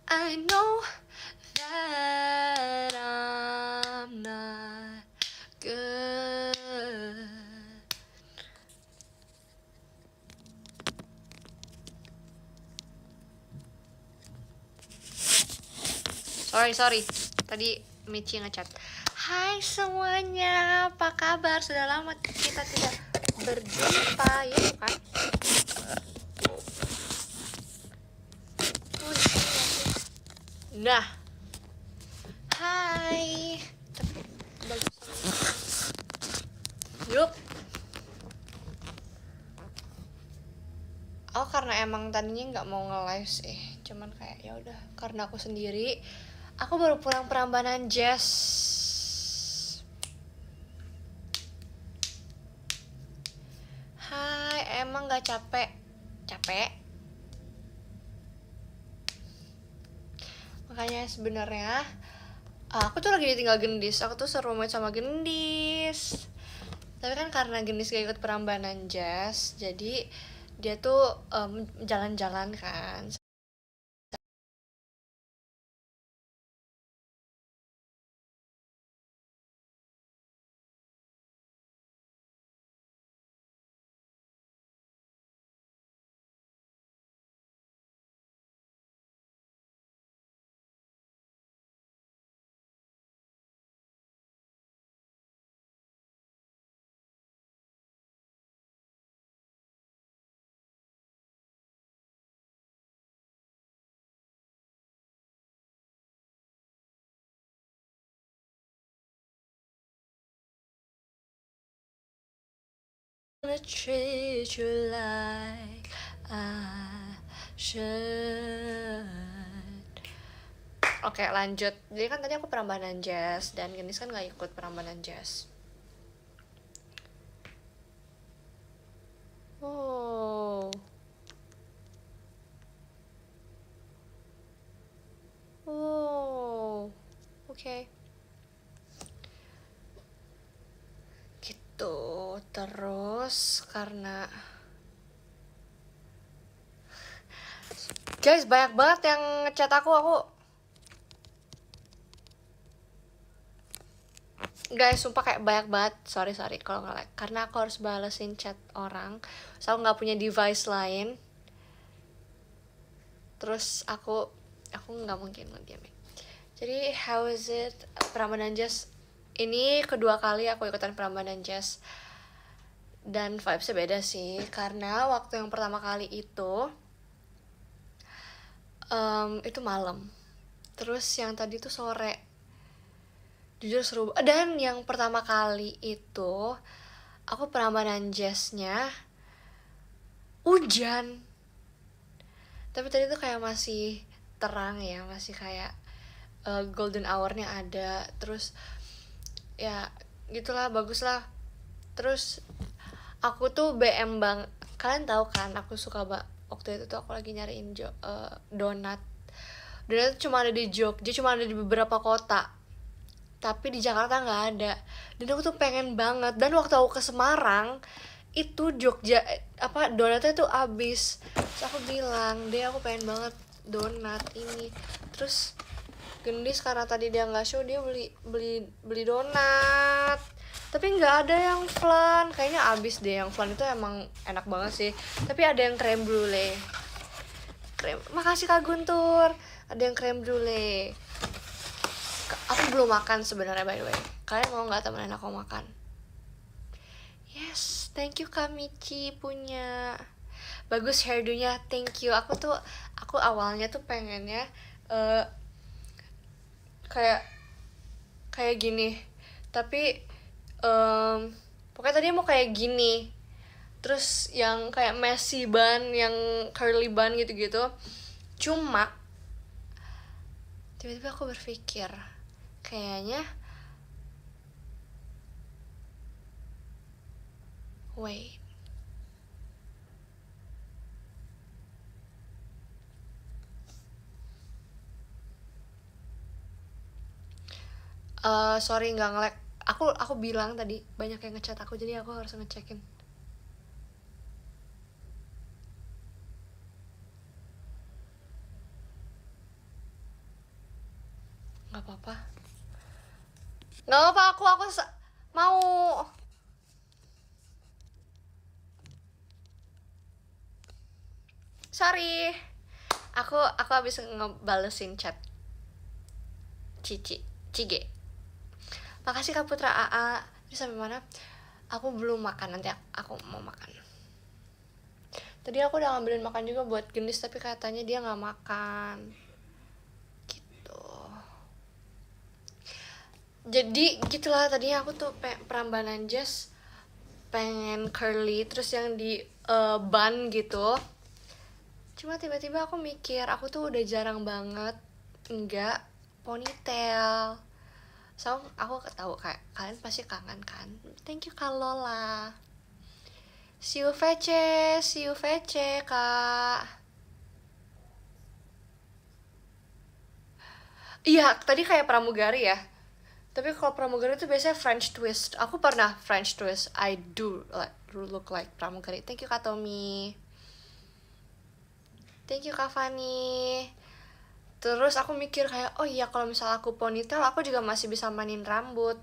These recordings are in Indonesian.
I know that I'm not good. Sorry. Tadi Michi ngechat. Hai semuanya, apa kabar? Sudah lama kita tidak berjumpa, ya bukan? Nah, hai. Bagus. Yuk. Oh, karena emang tadinya nggak mau nge-live sih, cuman kayak ya udah, karena aku sendiri. Aku baru pulang Prambanan Jazz. Hai, emang nggak capek? Capek? Makanya sebenarnya aku tuh lagi ditinggal Gendis. Aku tuh serumit sama Gendis. Tapi kan karena Gendis gak ikut Prambanan Jazz, jadi dia tuh jalan-jalan kan. Gonna treat you like I should. Oke, lanjut. Jadi kan tadi aku Prambanan Jazz dan Gendis kan gak ikut Prambanan Jazz. Oh. Oh. Oke. Gitu. Terus karena guys, banyak banget yang ngechat aku. Guys, sumpah kayak banyak banget. Sorry kalau nggak like. Karena aku harus balesin chat orang. So aku nggak punya device lain. Terus aku nggak mungkin ngediamin. Jadi how is it Prambanan Jazz? Ini kedua kali aku ikutan Prambanan Jazz. Dan vibesnya beda sih. Karena waktu yang pertama kali itu malam. Terus yang tadi tuh sore. Jujur seru. Dan yang pertama kali itu aku Prambanan Jazznya hujan. Tapi tadi tuh kayak masih terang ya, masih kayak golden hour-nya ada. Terus ya gitulah, bagus lah. Terus aku tuh BM bang, kalian tahu kan aku suka waktu itu tuh aku lagi nyariin donat. Donat tuh cuma ada di Jogja, cuma ada di beberapa kota, tapi di Jakarta nggak ada. Dan aku tuh pengen banget. Dan waktu aku ke Semarang itu Jogja donatnya tuh abis. Terus aku bilang deh aku pengen banget donat ini. Terus Gendis karena tadi dia nggak show, dia beli donat, tapi nggak ada yang flan. Kayaknya abis deh. Yang flan itu emang enak banget sih, tapi ada yang creme brulee. Makasih Kak Guntur. Ada yang creme brulee. Aku belum makan sebenarnya, by the way. Kalian mau nggak temenin aku makan? Yes, thank you Kak Michi punya. Bagus hairdo-nya, thank you. Aku awalnya tuh pengennya kayak gini, tapi pokoknya tadi mau kayak gini. Terus yang kayak messy bun, yang curly bun gitu-gitu. Cuma tiba-tiba aku berpikir kayaknya wait, sorry nggak nge-lag. Aku bilang tadi banyak yang ngechat aku, jadi aku harus ngecekin. Gak apa-apa. Gak apa-apa, aku mau. Sorry. Aku habis ngebalesin chat Cige. Makasih Kak Putra AA. Ini sampai mana? Aku belum makan, nanti aku mau makan. Tadi aku udah ngambilin makan juga buat Gendis, tapi katanya dia gak makan. Gitu. Jadi gitulah, tadinya aku tuh perambanan jazz pengen curly, terus yang di bun gitu. Cuma tiba-tiba aku mikir, aku tuh udah jarang banget enggak ponytail. So, aku tahu kayak kalian pasti kangen kan. Thank you Kak Lola. See you VC Kak. Iya, tadi kayak pramugari ya. Tapi kalau pramugari itu biasanya French twist. Aku pernah French twist. I do look like pramugari. Thank you Kak Tommy. Thank you Kak Fani. Terus aku mikir kayak, oh iya kalau misalnya aku ponytail, aku juga masih bisa mainin rambut.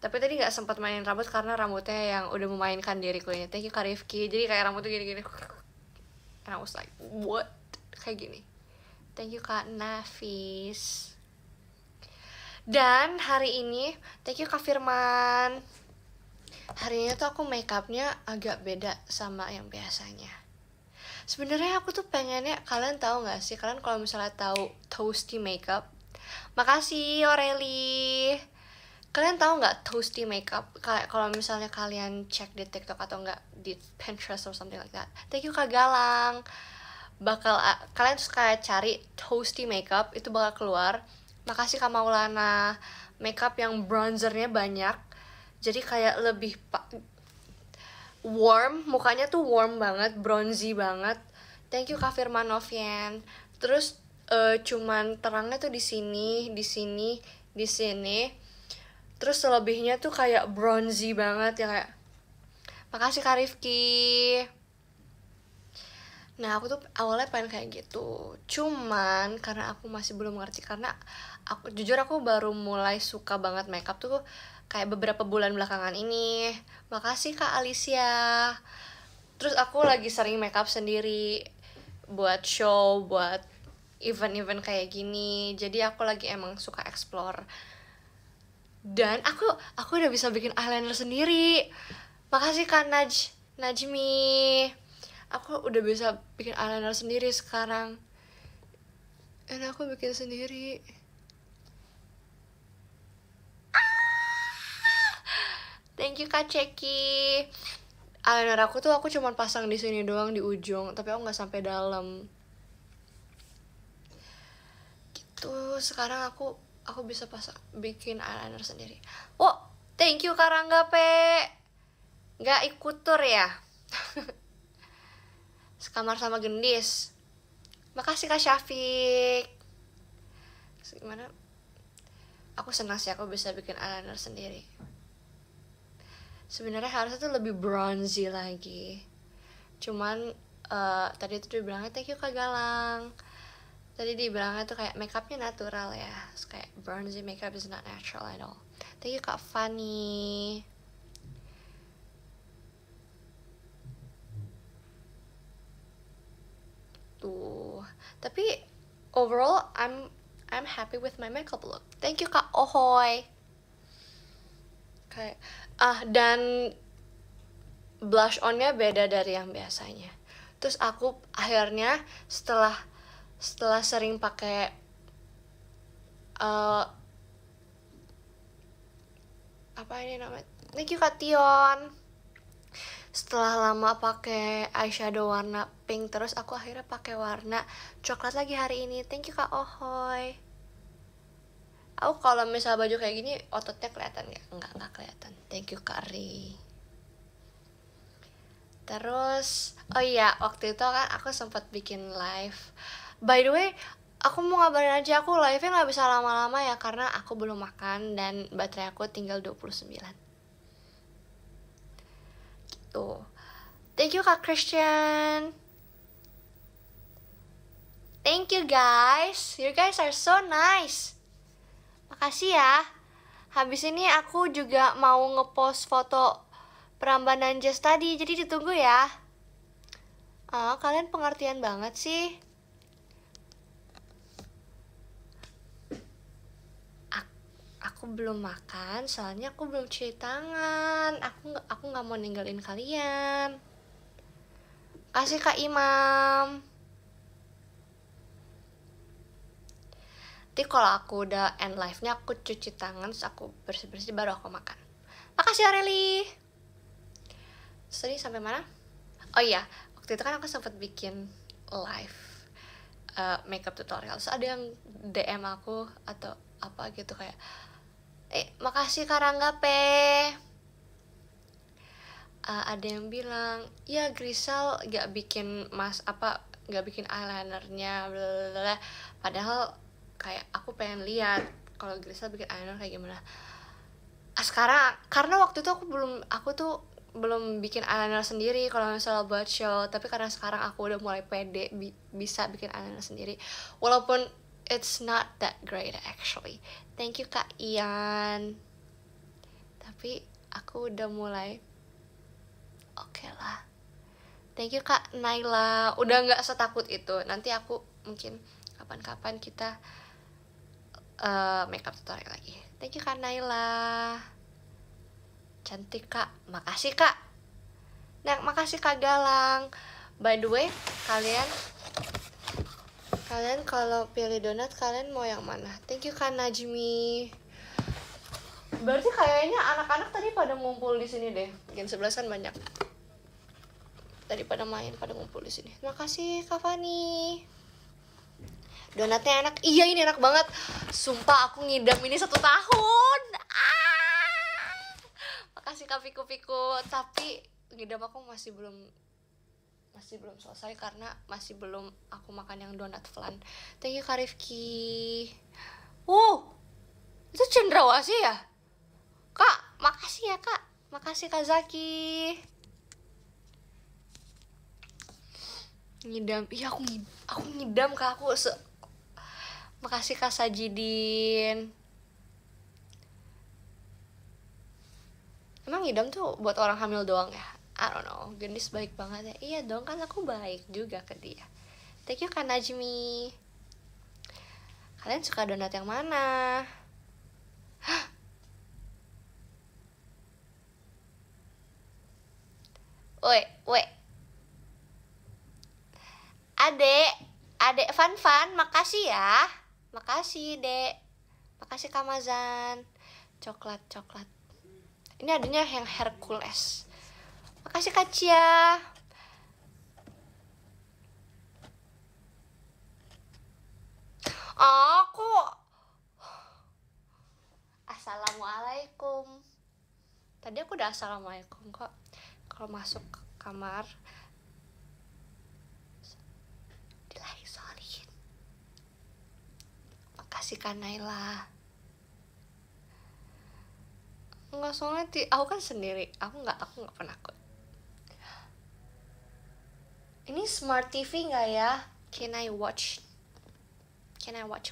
Tapi tadi gak sempat mainin rambut karena rambutnya yang udah memainkan diriku ini. Thank you Kak Rifki. Jadi kayak rambutnya gini-gini. And I was like, what? Kayak gini. Thank you Kak Nafis. Dan hari ini, thank you Kak Firman. Hari ini tuh aku makeupnya agak beda sama yang biasanya. Sebenarnya aku tuh pengennya, kalian tahu nggak sih, kalian kalau misalnya tahu Toasty Makeup, makasih Aureli. Kalian tahu nggak Toasty Makeup? Kalau misalnya kalian cek di TikTok atau nggak di Pinterest or something like that. Thank you Kak Galang. Kalian tuh kayak cari Toasty Makeup, itu bakal keluar. Makasih Kak Maulana. Makeup yang bronzernya banyak, jadi kayak lebih warm, mukanya tuh warm banget, bronzy banget. Thank you Kak Firman Novian. Terus cuman terangnya tuh di sini. Terus selebihnya tuh kayak bronzy banget ya kayak. Makasih Kak Rifki. Nah aku tuh awalnya pengen kayak gitu, cuman karena aku masih belum ngerti, karena jujur aku baru mulai suka banget makeup tuh kayak beberapa bulan belakangan ini. Makasih Kak Alicia. Terus aku lagi sering makeup sendiri buat show, buat event-event kayak gini. Jadi aku lagi emang suka explore. Dan aku udah bisa bikin eyeliner sendiri. Makasih Kak Najmi. Aku udah bisa bikin eyeliner sendiri sekarang. Dan aku bikin sendiri. Thank you Kak Ceki. Eyeliner aku cuma pasang di sini doang di ujung, tapi aku nggak sampai dalam. Gitu. Sekarang aku bisa bikin eyeliner sendiri. Oh, thank you Kak Rangga P. Nggak ikut tur ya? Sekamar sama Gendis. Makasih Kak Syafiq. Gimana? Aku senang sih aku bisa bikin eyeliner sendiri. Sebenarnya harusnya tuh lebih bronzy lagi. Cuman tadi tuh dibilangnya thank you Kak Galang. Tadi dibilangnya tuh kayak makeupnya natural ya. So, kayak bronzy makeup is not natural at all. Thank you Kak Fanny. Tuh. Tapi overall I'm happy with my makeup look. Thank you Kak Ohoy. Kayak dan blush onnya beda dari yang biasanya. Terus aku akhirnya setelah sering pakai apa ini namanya? Thank you Kak Tion. Setelah lama pakai eyeshadow warna pink, terus aku akhirnya pakai warna coklat lagi hari ini. Thank you Kak Ohoy. Aku kalau misal baju kayak gini ototnya kelihatan nggak? Nggak kelihatan. Thank you Kak Ri. Terus oh iya, waktu itu kan aku sempat bikin live. By the way, aku mau ngabarin aja, aku live-nya nggak bisa lama-lama ya karena aku belum makan dan baterai aku tinggal 29. Gitu. Thank you Kak Christian. Thank you guys. You guys are so nice. Makasih ya. Habis ini aku juga mau ngepost foto Prambanan Jazz tadi, jadi ditunggu ya. Kalian pengertian banget sih. Aku belum makan, soalnya aku belum cuci tangan. Aku nggak mau ninggalin kalian. Kasih Kak Imam. Nanti kalau aku udah end live-nya, aku cuci tangan, terus aku bersih-bersih, baru aku makan. Makasih Aureli. Tadi sampai mana? Oh iya, waktu itu kan aku sempat bikin live makeup tutorial. So ada yang DM aku atau apa gitu kayak, makasih Karangga Pe. Ada yang bilang, ya Grisel gak bikin gak bikin eyelinernya, blablabla. Padahal kayak aku pengen lihat kalau Grisel bikin eyeliner kayak gimana. Sekarang karena waktu itu aku tuh belum bikin eyeliner sendiri kalau misalnya buat show, tapi karena sekarang aku udah mulai pede bisa bikin eyeliner sendiri, walaupun it's not that great actually. Thank you Kak Ian, tapi aku udah mulai oke lah. Thank you Kak Naila, udah nggak setakut itu. Nanti aku mungkin kapan-kapan kita makeup tutorial lagi. Thank you Kak Naila, cantik Kak, makasih Kak. Nah, makasih Kak Galang. By the way, kalian kalau pilih donat, kalian mau yang mana? Thank you Kak Najmi. Berarti kayaknya anak-anak tadi pada ngumpul di sini deh. Gen 11 kan banyak. Tadi pada ngumpul di sini. Makasih Kak Fani. Donatnya enak. Iya, ini enak banget. Sumpah aku ngidam ini 1 tahun. Makasih Kak Piku-Piku. Tapi ngidam aku masih belum selesai karena masih belum aku makan yang donat flan. Thank you Kak Rifki. Itu cendrawasih ya? Kak, makasih ya Kak. Makasih Kak Zaki. Ngidam. Iya, aku ngidam Kak. Makasih Kak Sajidin. Emang ngidam tuh buat orang hamil doang ya? I don't know. Gendis baik banget ya. Iya dong, kan aku baik juga ke dia. Thank you Kak Najmi. Kalian suka donat yang mana? Woi. Adek Fan, makasih ya. Makasih, Dek. Makasih Kak Mazan. Coklat. Ini adanya yang Hercules. Makasih Kak Cia. Aku Assalamualaikum. Tadi aku udah assalamualaikum kok. Kalau masuk ke kamar. Sorry. Makasih Kak Naila. Enggak, soalnya aku kan sendiri. Aku nggak penakut. Ini smart TV nggak ya? Can I watch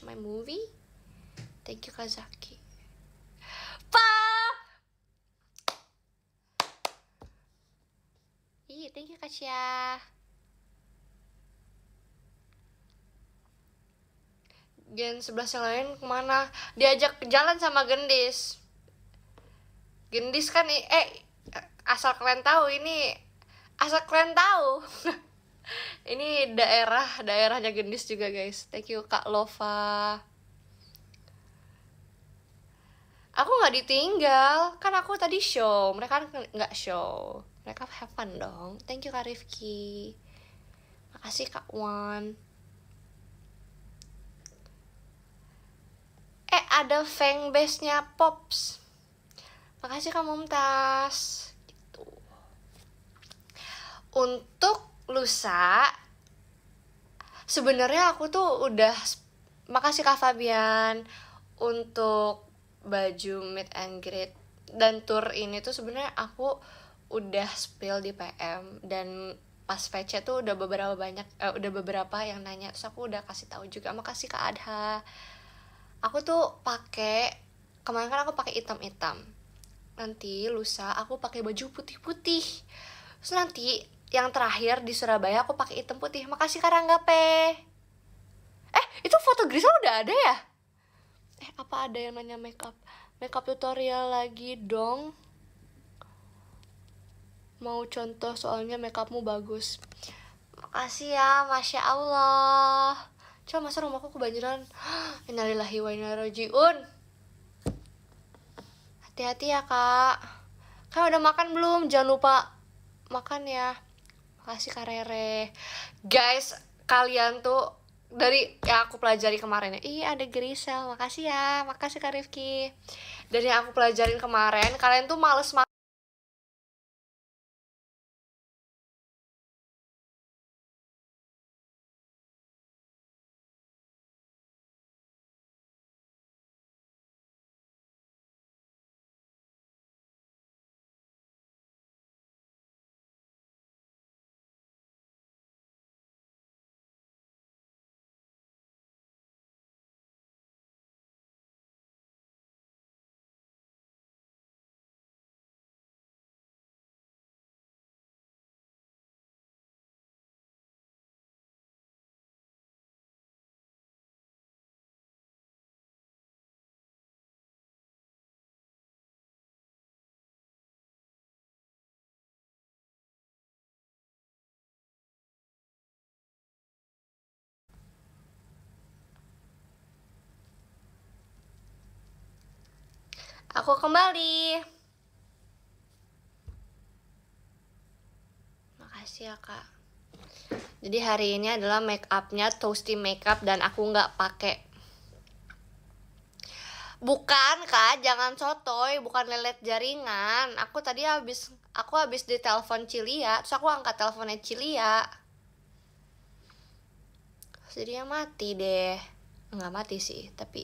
my movie? Thank you Kak Zaki. Thank you Kak Cia. Gen 11 yang lain kemana? Diajak jalan sama Gendis. Gendis kan asal kalian tahu ini daerahnya Gendis juga guys. Thank you Kak Lova. Aku nggak ditinggal, kan aku tadi show, mereka kan nggak show, mereka have fun dong. Thank you Kak Rifki. Makasih Kak Wan. Ada fanbase-nya Pops. Makasih Kak Mumtaz. Gitu. Untuk lusa, sebenarnya aku tuh udah, makasih Kak Fabian, untuk baju meet and greet dan tour ini tuh sebenarnya aku udah spill di PM, dan pas VC tuh udah beberapa yang nanya, terus aku udah kasih tahu juga. Makasih Kak Adha. Aku tuh pakai, kemarin kan aku pakai hitam-hitam, nanti lusa aku pakai baju putih-putih, terus nanti yang terakhir di Surabaya aku pakai hitam putih. Makasih Karanggape. Itu foto Grisa udah ada ya? Apa ada yang nanya makeup tutorial lagi dong? Mau contoh soalnya makeupmu bagus. Makasih ya, Masya Allah. Coba masa rumahku kebanjiran. Innalillahi wa inna ilaihi raji'un. Hati-hati ya kak. Kak udah makan belum? Jangan lupa makan ya. Makasih Kak Rere. Guys, kalian tuh dari yang aku pelajari kemarin ya. Ih, ada Grisel. Makasih ya. Makasih Kak Rifki. Dari yang aku pelajarin kemarin, kalian tuh males makan. Aku kembali. Makasih ya kak. Jadi hari ini adalah make upnya Toasty Makeup dan aku nggak pakai. Bukan kak, jangan sotoy, bukan lelet jaringan. Aku habis ditelepon Cilia, terus aku angkat teleponnya Cilia. Jadinya mati deh. Nggak mati sih, tapi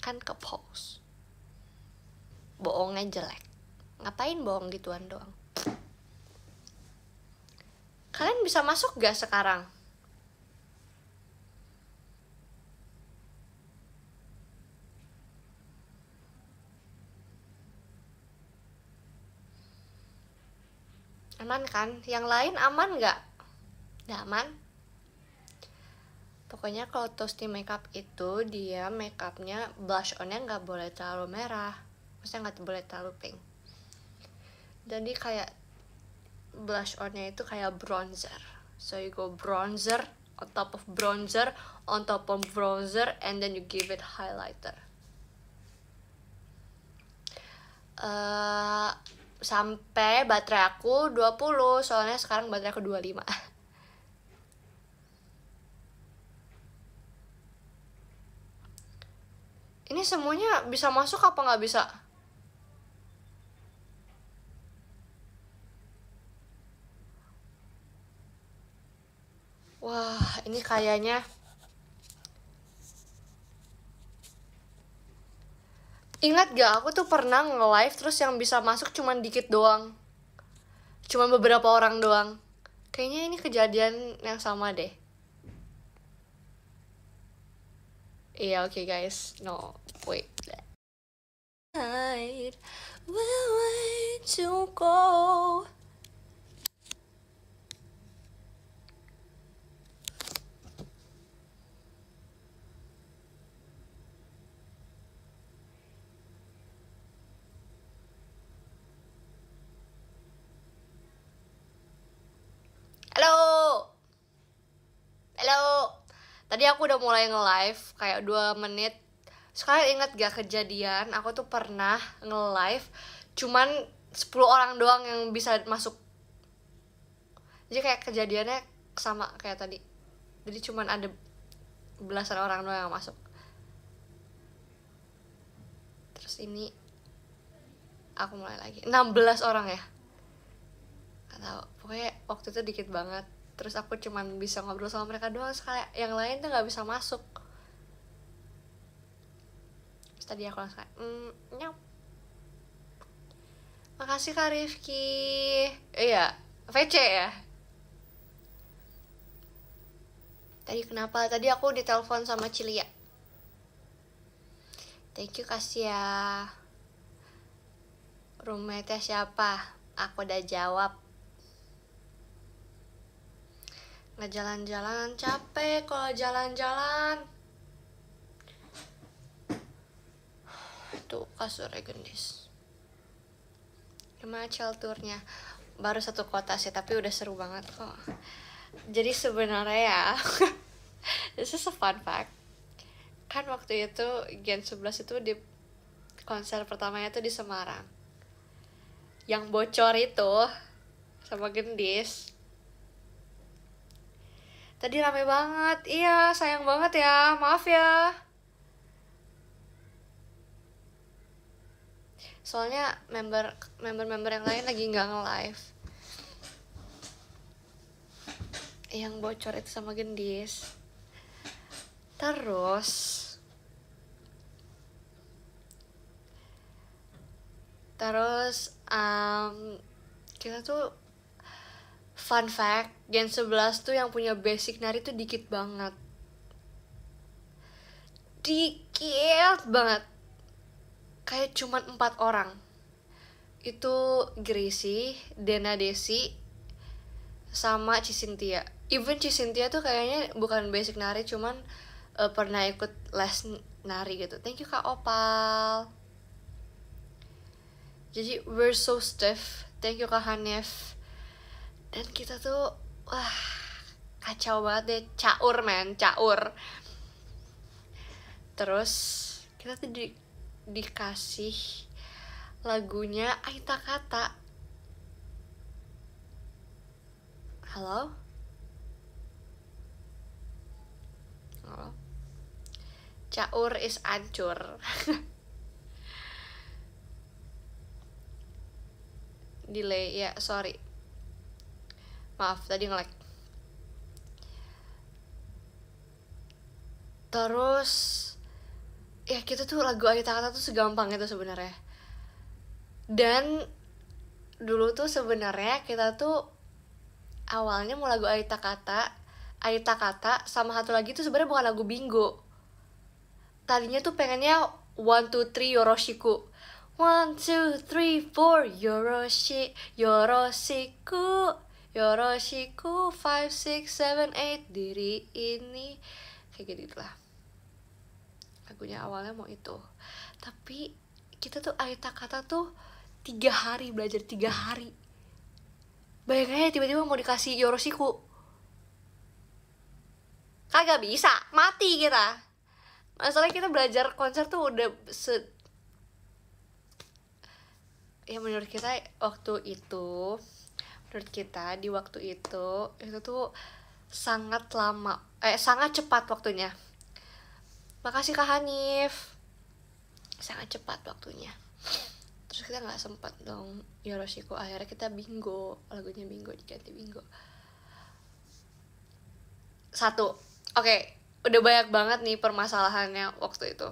kan ke pause. Bohongnya jelek. Ngapain bohong gituan doang? Kalian bisa masuk gak sekarang? Aman kan? Yang lain aman gak? Udah aman? Pokoknya kalau Toasty Makeup itu dia makeupnya blush onnya nggak boleh terlalu merah, maksudnya nggak boleh terlalu pink. Jadi kayak blush onnya itu kayak bronzer, so you go bronzer on top of bronzer on top of bronzer and then you give it highlighter. Sampai baterai aku 20, soalnya sekarang baterai aku 25. Ini semuanya bisa masuk apa nggak bisa? Wah, ini kayaknya ingat gak, aku tuh pernah nge-live terus yang bisa masuk cuman dikit doang. Cuman beberapa orang doang. Kayaknya ini kejadian yang sama deh. Iya, oke guys. No, wait. We're way to go. Halo. Halo. Tadi aku udah mulai nge-live kayak 2 menit. Sekarang ingat gak kejadian aku tuh pernah nge-live cuman 10 orang doang yang bisa masuk. Jadi kayak kejadiannya sama kayak tadi. Jadi cuman ada belasan orang doang yang masuk. Terus ini aku mulai lagi 16 orang ya. Gak tau, pokoknya waktu itu dikit banget. Terus aku cuman bisa ngobrol sama mereka doang, sekali yang lain tuh gak bisa masuk. Terus tadi aku langsung kayak nyap. Makasih Kak Rifki. Iya, VC ya. Tadi kenapa? Tadi aku ditelepon sama Cilia. Thank you Kasia. Roommate-nya siapa? Aku udah jawab. Nggak jalan-jalan, capek kalau jalan-jalan. Tuh kasurnya gendis. Gimana chill tournya? Baru 1 kota sih, tapi udah seru banget kok. Jadi sebenarnya ya this is a fun fact. Kan waktu itu Gen 11 itu di konser pertamanya tuh di Semarang. Yang bocor itu sama Gendis. Tadi rame banget. Iya, sayang banget ya. Maaf ya. Soalnya member yang lain lagi nggak nge-live. Yang bocor itu sama Gendis. Terus kita tuh fun fact, Gen 11 tuh yang punya basic nari tuh dikit banget. Dikit banget. Kayak cuman 4 orang. Itu Gracie, Dena Desi, sama Cisintia. Even Cisintia tuh kayaknya bukan basic nari, cuman pernah ikut les nari gitu. Thank you Kak Opal. Jadi we're so stiff. Thank you Kak Hanif. Dan kita tuh wah kacau banget deh. Caur men, caur. Terus kita tuh dikasih lagunya Aita Kata. Halo? Halo? Caur is ancur. Delay ya, sorry. Maaf, tadi nge-lag. Terus ya kita tuh lagu Aita Kata tuh segampang itu sebenarnya. Dan dulu tuh sebenarnya kita tuh awalnya mau lagu Aita Kata sama satu lagi tuh sebenarnya bukan lagu Bingo. Tadinya tuh pengennya 1, 2, 3 Yoroshiku. 1, 2, 3, 4 Yoroshiku 5, 6, 7, 8 diri ini. Kayak gitu lah. Lagunya awalnya mau itu. Tapi kita tuh Aita Kata tuh 3 hari belajar, 3 hari. Bayangin aja tiba-tiba mau dikasih Yoroshiku. Kagak bisa, mati kita. Masalahnya kita belajar konser tuh udah ya menurut kita di waktu itu tuh sangat lama, sangat cepat waktunya. Makasih Kak Hanif. Sangat cepat waktunya. Terus kita nggak sempat dong Yoroshiku. Akhirnya kita Bingo, lagunya Bingo diganti Bingo. 1, oke, udah banyak banget nih permasalahannya waktu itu.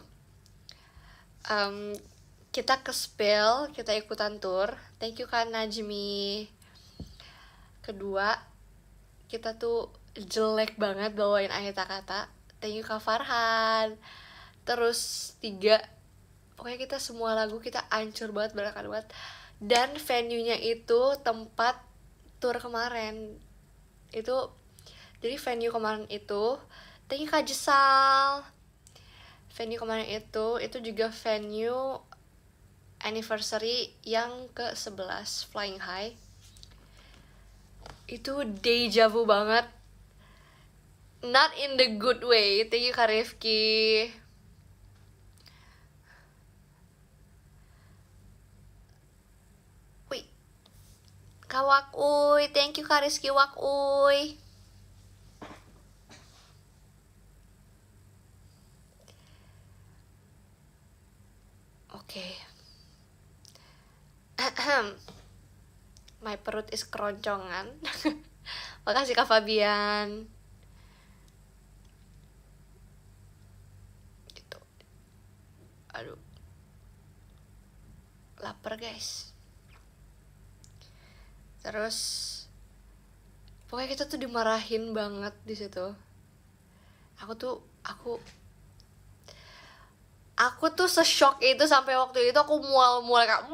Kita ke Spill, kita ikutan tour. Thank you Kak Najmi. Kedua, kita tuh jelek banget bawain Aita Kata. Thank you Kak Farhan. Terus 3, pokoknya kita semua lagu kita ancur banget, berantakan banget. Dan venue-nya itu tempat tour kemarin. Jadi venue kemarin itu, thank you Kak Jesal. Venue kemarin itu juga venue anniversary yang ke-11 Flying High. Itu deja vu banget. Not in the good way. Thank you Kak Rifki. Wih, Kak Wakuy. Thank you Kak Rizky Wakuy. Oke. My perut is keroncongan. Makasih Kak Fabian. Gitu. Aduh. Lapar guys. Terus pokoknya kita tuh dimarahin banget di situ. Aku tuh se-shock itu sampai waktu itu aku mual kayak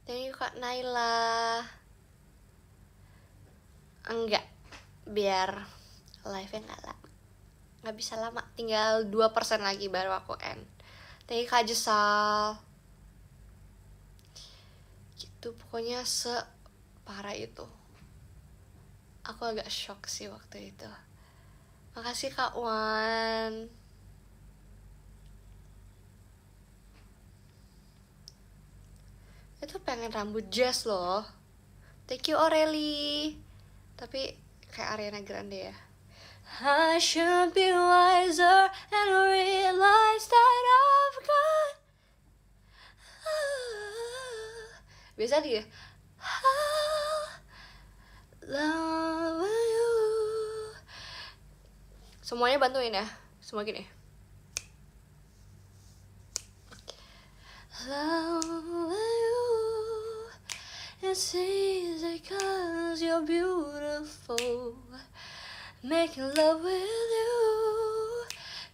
thank you Kak Naila. Enggak, biar live-nya nggak bisa lama, tinggal 2% lagi baru aku end. Thank you Kak Jesal. Gitu, pokoknya separah itu. Aku agak shock sih waktu itu. Makasih Kak Wan. Itu pengen rambut jazz loh. Thank you Aureli. Tapi kayak Ariana Grande ya. I should be wiser and realize that I've got biasa dia love you. Semuanya bantuin ya. Semua gini. Love you. It's easy cause you're beautiful. Making love with you,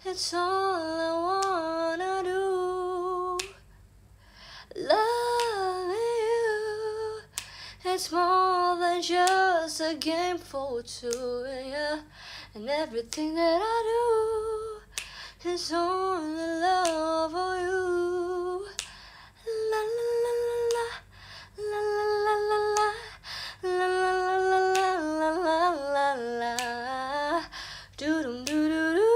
it's all I wanna do. Loving you, it's more than just a game for two, yeah. And everything that I do is only love for you. La la la la la, la la la la la, la la la la la la la la. Do do do do.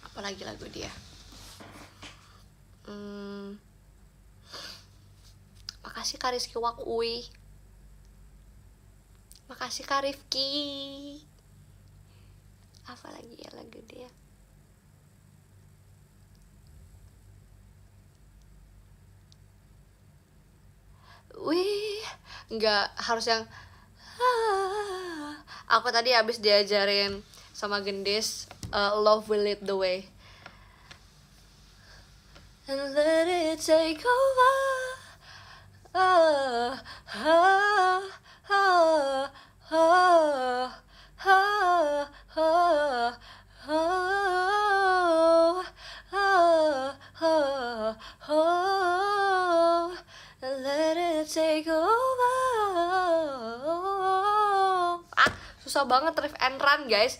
Apalagi lagu dia. Makasih Kak Rizky Wakui. Makasih Kak Rifki. Apa lagi ya lagu dia? Wih, nggak harus yang aku tadi habis diajarin sama Gendis, Love Will Lead the Way. And let it take over. Let it take over. Susah banget riff and run guys.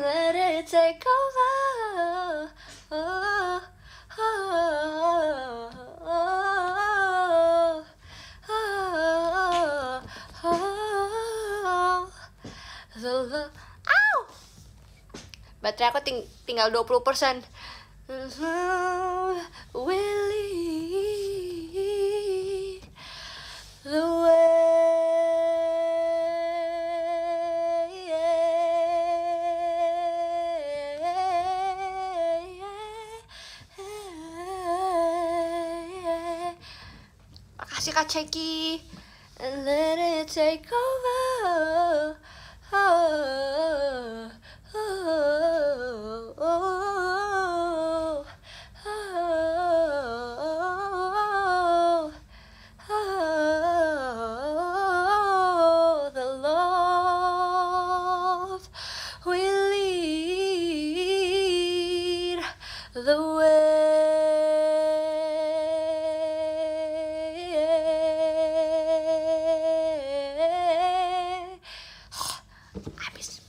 Let it take over. Baterai aku tinggal 20%. Will lead the way. Makasih Kak Ceki. And let it take over. The love will lead the way. Habis.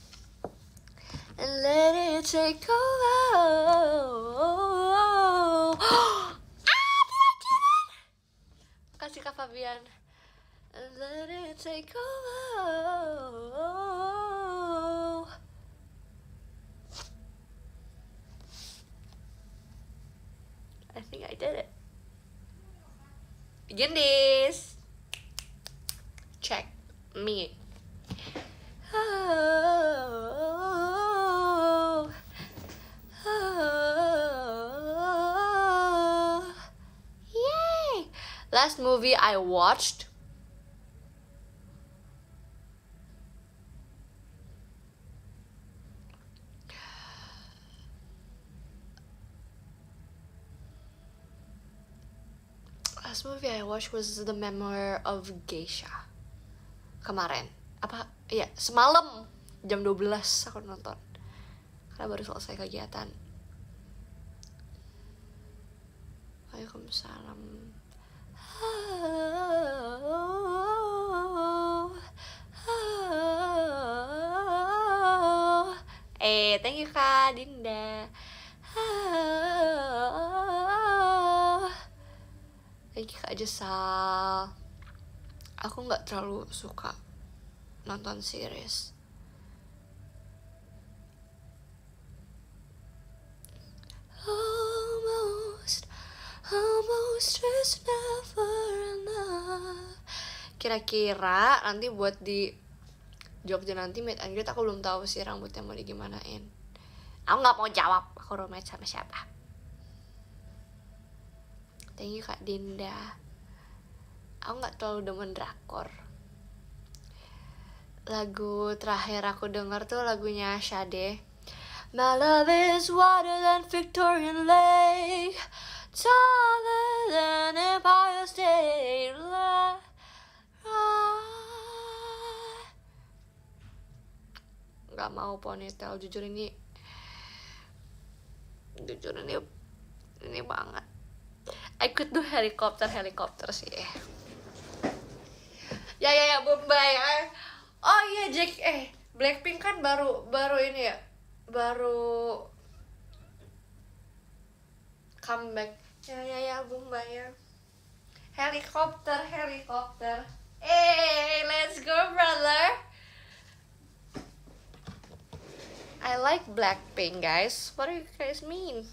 And let it take over. Kasih Kak Fabian. And let it take over. I think I did it. Begin this. Check me. last movie I watched. Last movie I watched was The Memoir of Geisha. Kemarin. Apa? Iya, semalam jam 12 aku nonton. Karena baru selesai kegiatan. Waalaikumsalam. Thank you Kak Dinda. Thank you Kak Jesal. Aku nggak terlalu suka nonton series. Almost is never enough. Kira-kira nanti buat di Jogja nanti meet and greet, aku belum tahu sih rambutnya mau digimanain. Aku nggak mau jawab aku romance sama siapa. Thank you Kak Dinda. Aku nggak terlalu demen drakor. Lagu terakhir aku denger tuh lagunya Sade. My love is wider than Victorian Lake, taller than Empire State. Gak mau ponytail, jujur ini banget. I could do helikopter sih. Ya Bombay. Oh iya Jack, Blackpink kan baru ini ya, baru comeback. Ya Bombay ya. Helikopter. Let's go brother. I like Blackpink guys. What do you guys mean?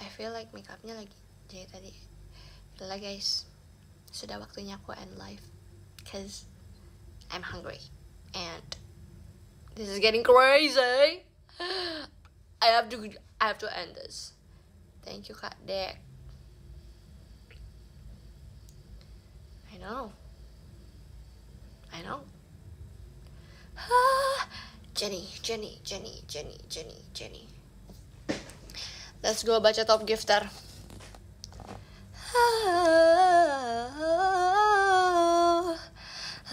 I feel like makeupnya lagi jadi tadi. Udah guys, sudah waktunya aku end live, cause I'm hungry and this is getting crazy. I have to end this. Thank you Kak Dek. I know. Jenny. Let's go baca top gifter.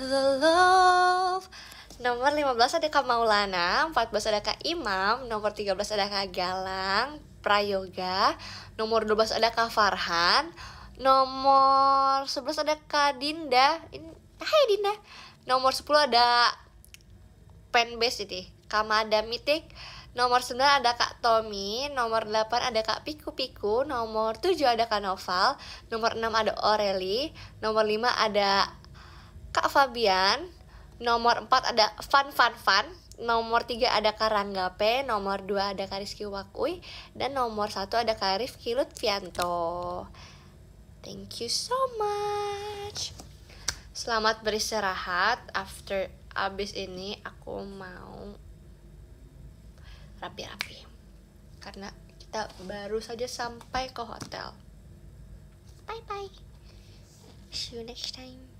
The love. Nomor 15 ada Kak Maulana, 14 ada Kak Imam, nomor 13 ada Kak Galang, Prayoga, nomor 12 ada Kak Farhan, nomor 11 ada Kak Dinda. Hai Dinda. Nomor 10 ada Penbase ini, Kamada Mitik. Nomor 9 ada Kak Tommy, nomor 8 ada Kak Piku, nomor 7 ada Kak Noval, nomor 6 ada Aureli, nomor 5 ada Kak Fabian, nomor 4 ada Fan, nomor 3 ada Kak Ranggape, nomor 2 ada Kak Rizky Wakui, dan nomor 1 ada Kak Rifki Lutfianto. Thank you so much. Selamat beristirahat. Abis ini aku mau rapi-rapi karena kita baru saja sampai ke hotel. Bye bye, see you next time.